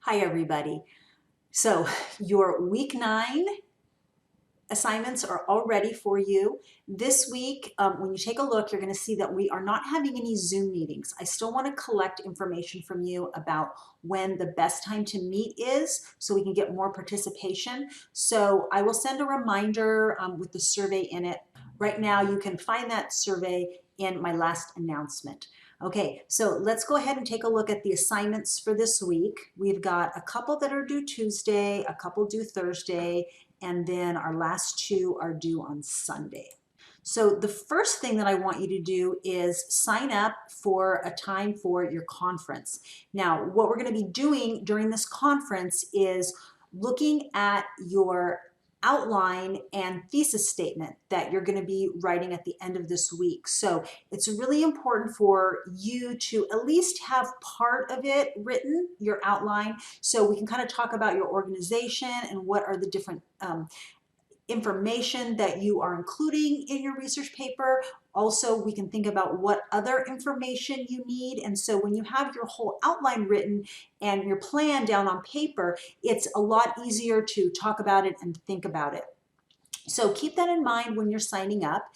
Hi, everybody. So your week 9 assignments are all ready for you. This week, when you take a look, you're going to see that we are not having any Zoom meetings. I still want to collect information from you about when the best time to meet is so we can get more participation. So I will send a reminder with the survey in it. Right now, you can find that survey in my last announcement. Okay, so let's go ahead and take a look at the assignments for this week. We've got a couple that are due Tuesday, a couple due Thursday, and then our last 2 are due on Sunday. So the first thing that I want you to do is sign up for a time for your conference. Now, what we're going to be doing during this conference is looking at your outline and thesis statement that you're going to be writing at the end of this week. So it's really important for you to at least have part of it written, your outline, so we can kind of talk about your organization and what are the different information that you are including in your research paper. Also, we can think about what other information you need. And so when you have your whole outline written and your plan down on paper, it's a lot easier to talk about it and think about it. So keep that in mind when you're signing up.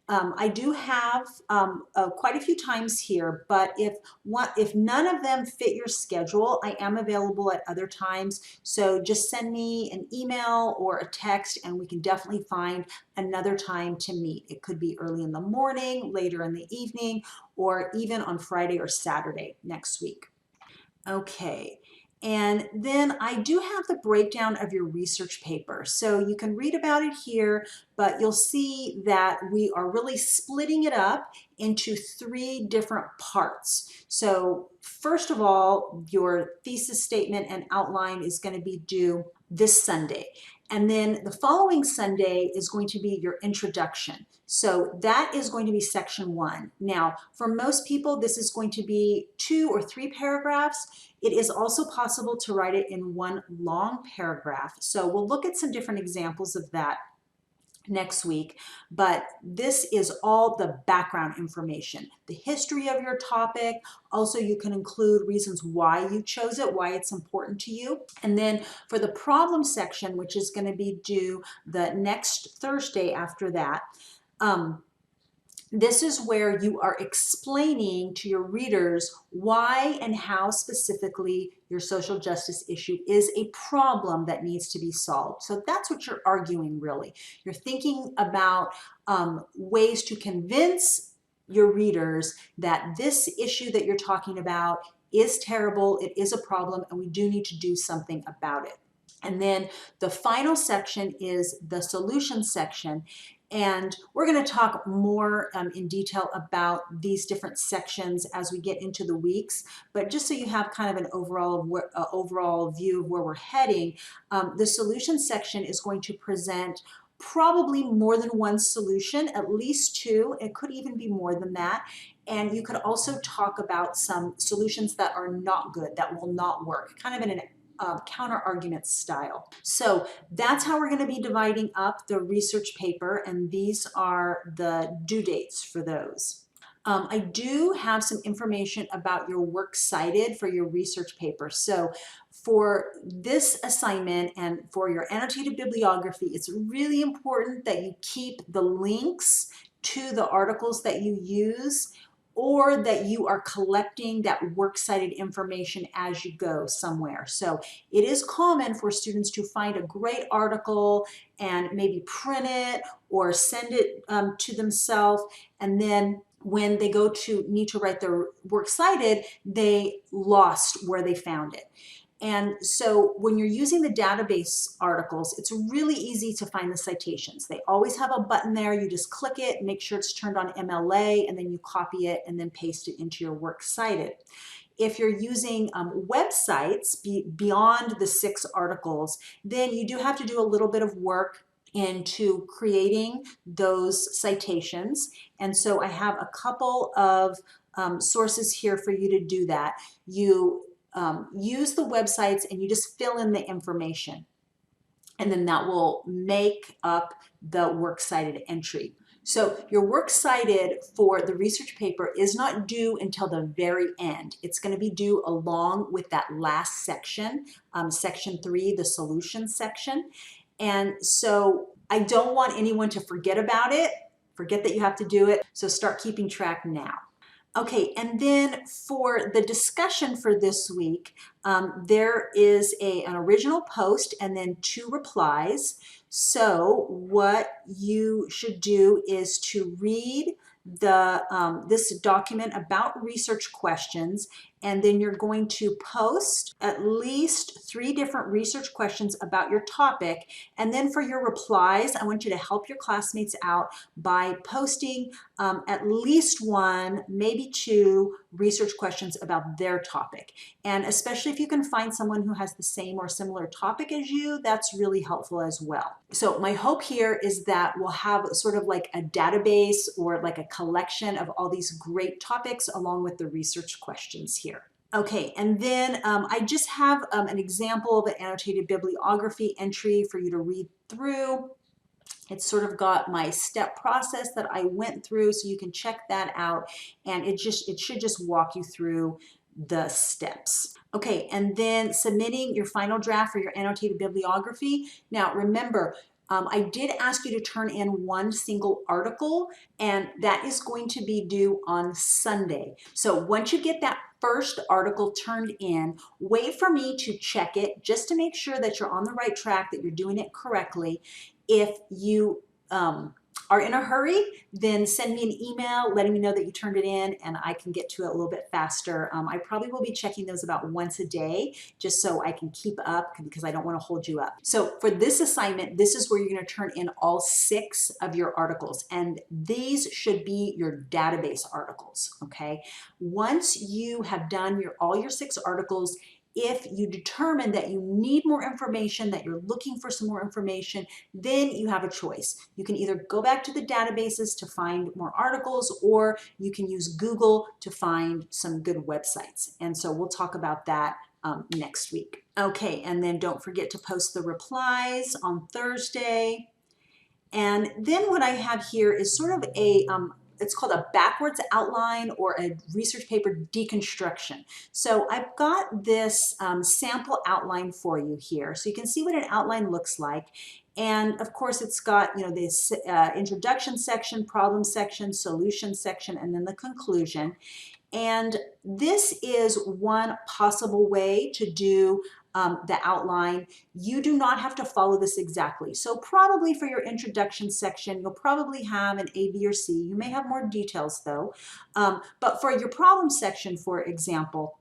I do have quite a few times here, but if none of them fit your schedule, I am available at other times. So just send me an email or a text and we can definitely find another time to meet. It could be early in the morning, later in the evening, or even on Friday or Saturday next week. Okay. And then I do have the breakdown of your research paper. So you can read about it here, but you'll see that we are really splitting it up into 3 different parts. So first of all, your thesis statement and outline is going to be due this Sunday. And then the following Sunday is going to be your introduction. So that is going to be section 1. Now, for most people, this is going to be 2 or 3 paragraphs. It is also possible to write it in one long paragraph. So we'll look at some different examples of that next week, but this is all the background information, the history of your topic. Also, you can include reasons why you chose it, why it's important to you. And then for the problem section, which is going to be due the next Thursday after that, this is where you are explaining to your readers why and how specifically your social justice issue is a problem that needs to be solved. So that's what you're arguing, really. You're thinking about ways to convince your readers that this issue that you're talking about is terrible, it is a problem, and we do need to do something about it. And then the final section is the solution section. And we're going to talk more in detail about these different sections as we get into the weeks. But just so you have kind of an overall view of where we're heading, the solution section is going to present probably more than one solution, at least 2. It could even be more than that. And you could also talk about some solutions that are not good, that will not work, kind of in an counter argument style. So that's how we're going to be dividing up the research paper, and these are the due dates for those. I do have some information about your works cited for your research paper. So for this assignment and for your annotated bibliography, it's really important that you keep the links to the articles that you use, or that you are collecting that works cited information as you go somewhere. So it is common for students to find a great article and maybe print it or send it to themselves, and then when they go to need to write their works cited, they lost where they found it. And so when you're using the database articles, it's really easy to find the citations. They always have a button there. You just click it, make sure it's turned on MLA, and then you copy it and then paste it into your works cited. If you're using websites beyond the 6 articles, then you do have to do a little bit of work into creating those citations. And so I have a couple of sources here for you to do that. You use the websites and you just fill in the information, and then that will make up the works cited entry. So your works cited for the research paper is not due until the very end. It's going to be due along with that last section, section 3, the solution section. And so I don't want anyone to forget about it, forget that you have to do it. So start keeping track now. Okay, and then for the discussion for this week, there is an original post and then 2 replies. So what you should do is to read this document about research questions, and then you're going to post at least 3 different research questions about your topic. And then for your replies, I want you to help your classmates out by posting at least 1, maybe 2 research questions about their topic. And especially if you can find someone who has the same or similar topic as you, that's really helpful as well. So my hope here is that we'll have sort of like a database or like a collection of all these great topics along with the research questions here. Okay, and then I just have an example of an annotated bibliography entry for you to read through. It's sort of got my step process that I went through, so you can check that out, and it should just walk you through the steps. Okay, and then submitting your final draft for your annotated bibliography. Now remember, I did ask you to turn in 1 single article, and that is going to be due on Sunday. So once you get that first article turned in, wait for me to check it just to make sure that you're on the right track, that you're doing it correctly. If you are in a hurry, then send me an email letting me know that you turned it in, and I can get to it a little bit faster. I probably will be checking those about once a day just so I can keep up, because I don't want to hold you up. So for this assignment, this is where you're going to turn in all 6 of your articles, and these should be your database articles, okay? Once you have done all your 6 articles, if you determine that you need more information, that you're looking for some more information, then you have a choice. You can either go back to the databases to find more articles, or you can use Google to find some good websites. And so we'll talk about that next week. Okay, and then don't forget to post the replies on Thursday. And then what I have here is sort of it's called a backwards outline or a research paper deconstruction. So I've got this sample outline for you here. So you can see what an outline looks like. And of course it's got, you know, this introduction section, problem section, solution section, and then the conclusion. And this is one possible way to do the outline. You do not have to follow this exactly. So probably for your introduction section, you'll probably have an A, B, or C. You may have more details though. But for your problem section, for example,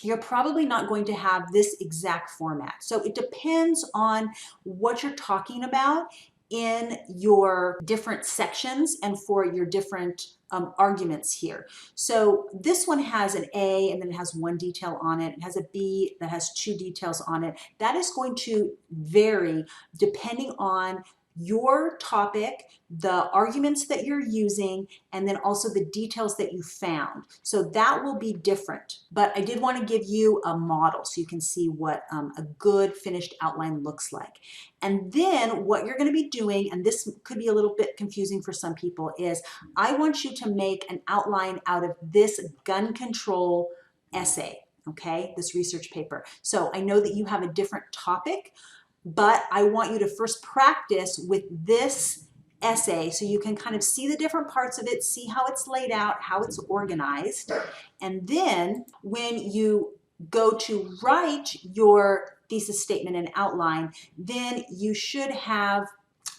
you're probably not going to have this exact format. So it depends on what you're talking about in your different sections and for your different arguments here. So this one has an A and then it has 1 detail on it. It has a B that has 2 details on it. That is going to vary depending on your topic, the arguments that you're using, and then also the details that you found. So that will be different. But I did want to give you a model so you can see what a good finished outline looks like. And then what you're going to be doing, and this could be a little bit confusing for some people, is I want you to make an outline out of this gun control essay, okay, this research paper. So I know that you have a different topic, but I want you to first practice with this essay so you can kind of see the different parts of it, see how it's laid out, how it's organized. And then when you go to write your thesis statement and outline, then you should have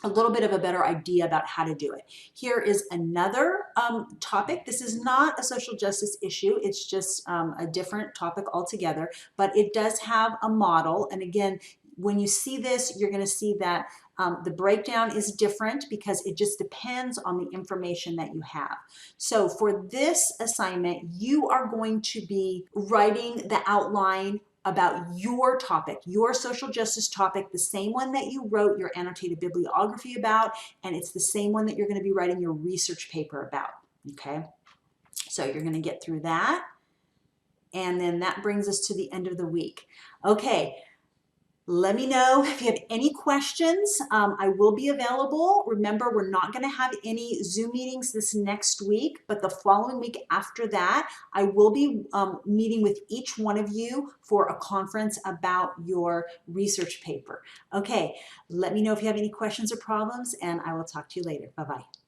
a little bit of a better idea about how to do it. Here is another topic. This is not a social justice issue. It's just a different topic altogether, but it does have a model. And again, when you see this, you're going to see that the breakdown is different because it just depends on the information that you have. So for this assignment, you are going to be writing the outline about your topic, your social justice topic, the same one that you wrote your annotated bibliography about, and it's the same one that you're going to be writing your research paper about, okay? So you're going to get through that, and then that brings us to the end of the week. Okay. Let me know if you have any questions. I will be available. Remember, we're not going to have any Zoom meetings this next week, but the following week after that, I will be meeting with each one of you for a conference about your research paper. Okay, let me know if you have any questions or problems, and I will talk to you later. Bye-bye.